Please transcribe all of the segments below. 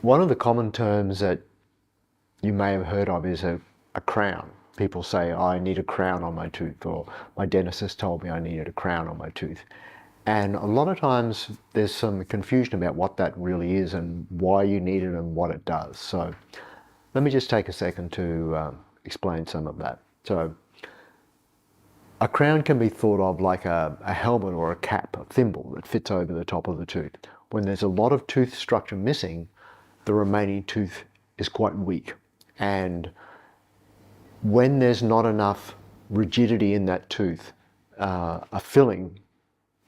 One of the common terms that you may have heard of is a crown. People say, oh, I need a crown on my tooth, or my dentist has told me I needed a crown on my tooth. And a lot of times there's some confusion about what that really is and why you need it and what it does. So let me just take a second to explain some of that. So a crown can be thought of like a helmet or a cap, a thimble that fits over the top of the tooth. When there's a lot of tooth structure missing, the remaining tooth is quite weak. And when there's not enough rigidity in that tooth, a filling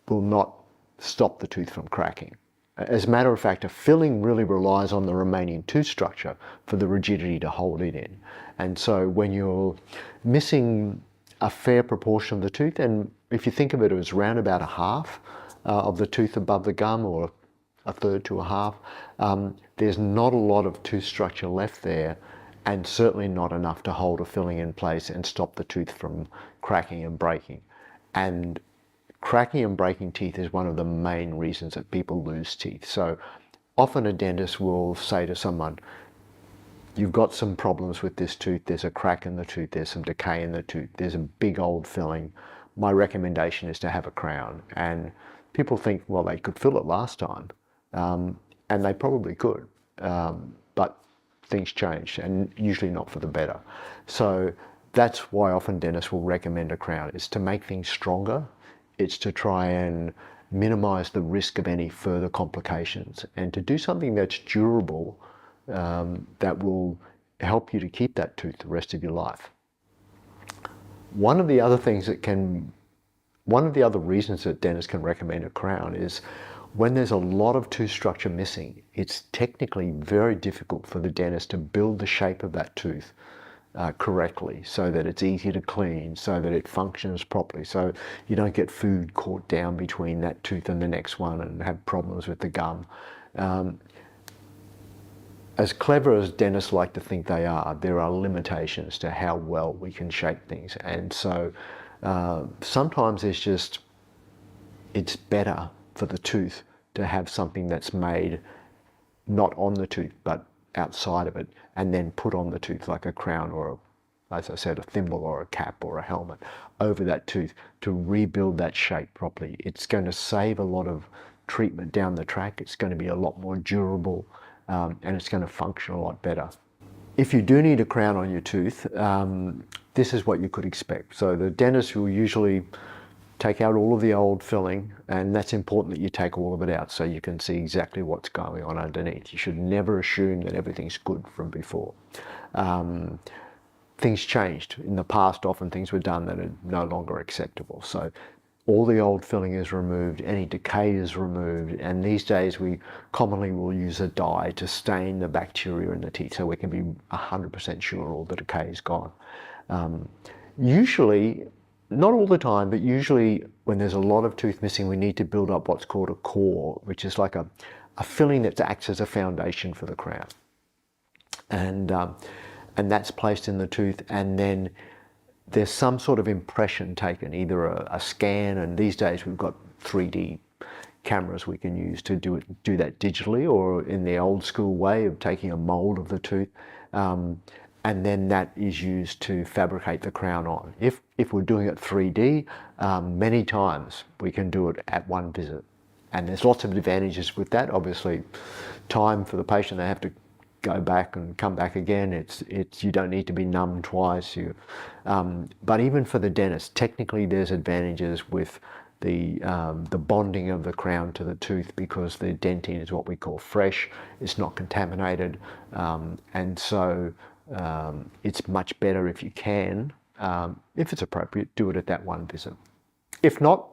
will not stop the tooth from cracking. As a matter of fact, a filling really relies on the remaining tooth structure for the rigidity to hold it in. And so when you're missing a fair proportion of the tooth, and if you think of it as around about a half of the tooth above the gum, or a third to a half, there's not a lot of tooth structure left there, and certainly not enough to hold a filling in place and stop the tooth from cracking and breaking. And cracking and breaking teeth is one of the main reasons that people lose teeth. So often a dentist will say to someone, you've got some problems with this tooth, there's a crack in the tooth, there's some decay in the tooth, there's a big old filling. My recommendation is to have a crown. And people think, well, they could fill it last time. And they probably could, but things change, and usually not for the better. So that's why often dentists will recommend a crown. It's to make things stronger. It's to try and minimize the risk of any further complications, and to do something that's durable, that will help you to keep that tooth the rest of your life. One of the other reasons that dentists can recommend a crown is when there's a lot of tooth structure missing, it's technically very difficult for the dentist to build the shape of that tooth correctly, so that it's easy to clean, so that it functions properly, so you don't get food caught down between that tooth and the next one and have problems with the gum. As clever as dentists like to think they are, there are limitations to how well we can shape things. And so sometimes it's better for the tooth to have something that's made not on the tooth but outside of it, and then put on the tooth like a crown, or as I said, a thimble or a cap or a helmet over that tooth to rebuild that shape properly. It's going to save a lot of treatment down the track. It's going to be a lot more durable, and it's going to function a lot better. If you do need a crown on your tooth, this is what you could expect. So the dentist will usually take out all of the old filling, and that's important that you take all of it out so you can see exactly what's going on underneath. You should never assume that everything's good from before. Things changed. In the past, often things were done that are no longer acceptable. So all the old filling is removed, any decay is removed, and these days we commonly will use a dye to stain the bacteria in the teeth so we can be 100% sure all the decay is gone. Usually, not all the time, but usually when there's a lot of tooth missing, we need to build up what's called a core, which is like a filling that acts as a foundation for the crown. And that's placed in the tooth, and then there's some sort of impression taken, either a scan, and these days we've got 3D cameras we can use to do that digitally, or in the old school way of taking a mold of the tooth. And then that is used to fabricate the crown on. If we're doing it 3D, many times we can do it at one visit. And there's lots of advantages with that. Obviously, time for the patient, they have to go back and come back again. You don't need to be numb twice. But even for the dentist, technically there's advantages with the bonding of the crown to the tooth, because the dentine is what we call fresh. It's not contaminated, and so it's much better if you can, if it's appropriate, do it at that one visit. If not,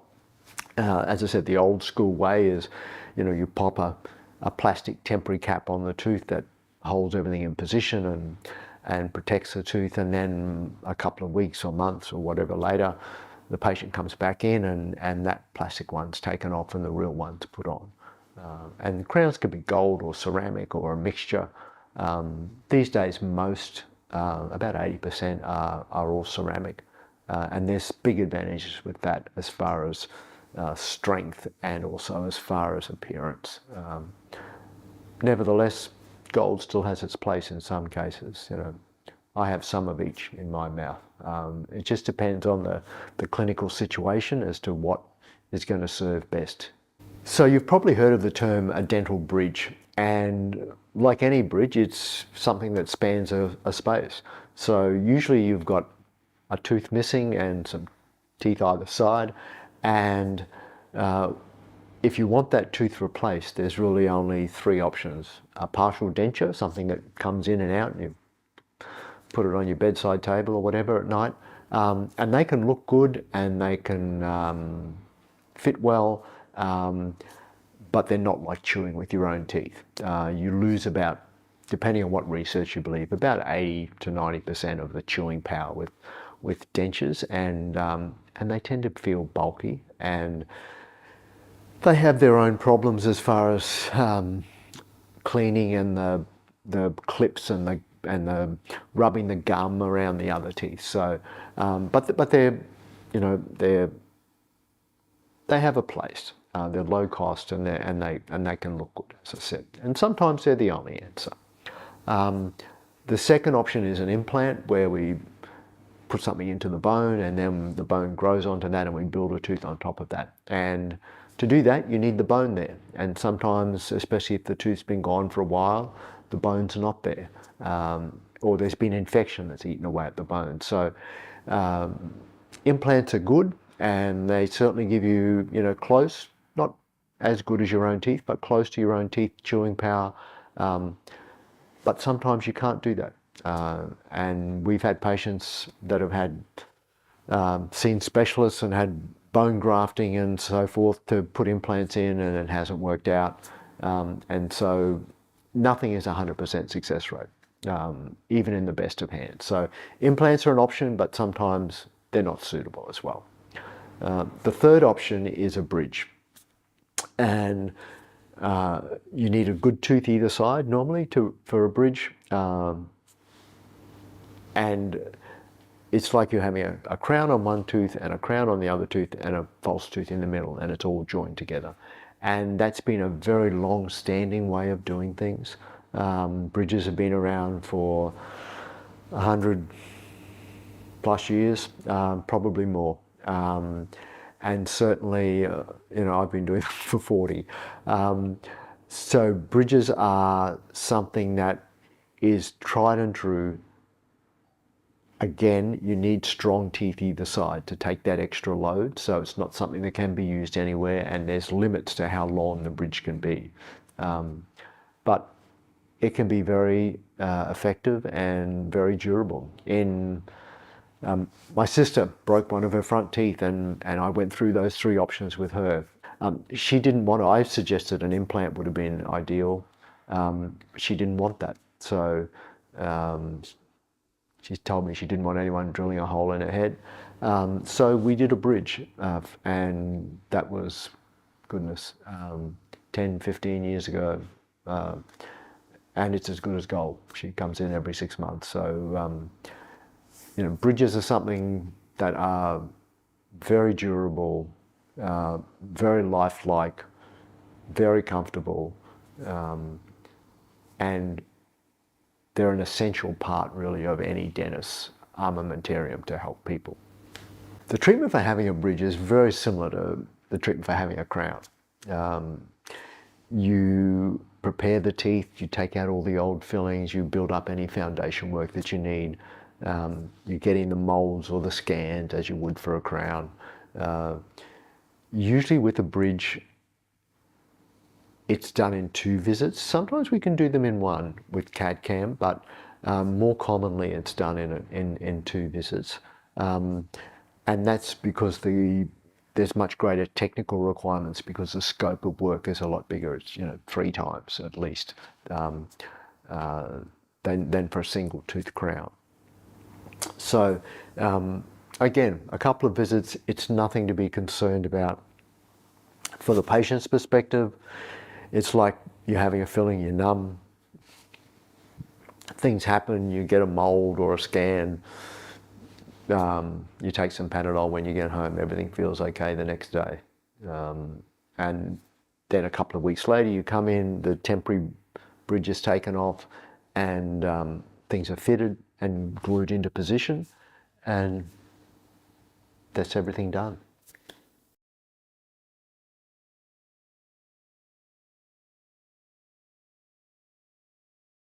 as I said, the old school way is, you pop a plastic temporary cap on the tooth that holds everything in position and protects the tooth, and then a couple of weeks or months or whatever later, the patient comes back in and that plastic one's taken off and the real one's put on. And crowns can be gold or ceramic or a mixture. These days, most, about 80% are all ceramic, and there's big advantages with that as far as strength and also as far as appearance. Nevertheless, gold still has its place in some cases. I have some of each in my mouth. It just depends on the clinical situation as to what is going to serve best. So you've probably heard of the term a dental bridge, and like any bridge, it's something that spans a space. So usually you've got a tooth missing and some teeth either side, and if you want that tooth replaced, there's really only three options. A partial denture, something that comes in and out, and you put it on your bedside table or whatever at night, and they can look good and they can fit well, but they're not like chewing with your own teeth. You lose about, depending on what research you believe, about 80 to 90% of the chewing power with dentures, and they tend to feel bulky, and they have their own problems as far as cleaning and the clips and the rubbing the gum around the other teeth. So, but they're, they have a place. They're low cost and they can look good, as I said. And sometimes they're the only answer. The second option is an implant, where we put something into the bone and then the bone grows onto that and we build a tooth on top of that. And to do that, you need the bone there. And sometimes, especially if the tooth's been gone for a while, the bone's not there. Or there's been infection that's eaten away at the bone. So implants are good, and they certainly give you, close, not as good as your own teeth, but close to your own teeth chewing power. But sometimes you can't do that. And we've had patients that have had seen specialists and had bone grafting and so forth to put implants in, and it hasn't worked out. And so nothing is 100% success rate, even in the best of hands. So implants are an option, but sometimes they're not suitable as well. The third option is a bridge. And you need a good tooth either side normally for a bridge. And it's like you're having a crown on one tooth and a crown on the other tooth and a false tooth in the middle, and it's all joined together. And that's been a very long-standing way of doing things. Bridges have been around for 100 plus years, probably more. And certainly, I've been doing it for 40. So bridges are something that is tried and true. Again, you need strong teeth either side to take that extra load, so it's not something that can be used anywhere, and there's limits to how long the bridge can be. But it can be very effective and very durable. My sister broke one of her front teeth, and I went through those three options with her. She didn't want to. I suggested an implant would have been ideal. She didn't want that. So she told me she didn't want anyone drilling a hole in her head. So we did a bridge, and that was, goodness, 10, 15 years ago. And it's as good as gold. She comes in every 6 months. So, bridges are something that are very durable, very lifelike, very comfortable, and they're an essential part, really, of any dentist's armamentarium to help people. The treatment for having a bridge is very similar to the treatment for having a crown. You prepare the teeth, you take out all the old fillings, you build up any foundation work that you need. You get in the molds or the scans as you would for a crown. Usually with a bridge, it's done in 2 visits. Sometimes we can do them in 1 with CAD/CAM, but more commonly it's done in 2 visits. And that's because there's much greater technical requirements, because the scope of work is a lot bigger. It's 3 times at least than for a single tooth crown. So again, a couple of visits, it's nothing to be concerned about. For the patient's perspective, it's like you're having a filling, you're numb. Things happen, you get a mold or a scan, you take some Panadol when you get home, everything feels okay the next day. And then a couple of weeks later, you come in, the temporary bridge is taken off, and things are fitted and glued into position, and that's everything done.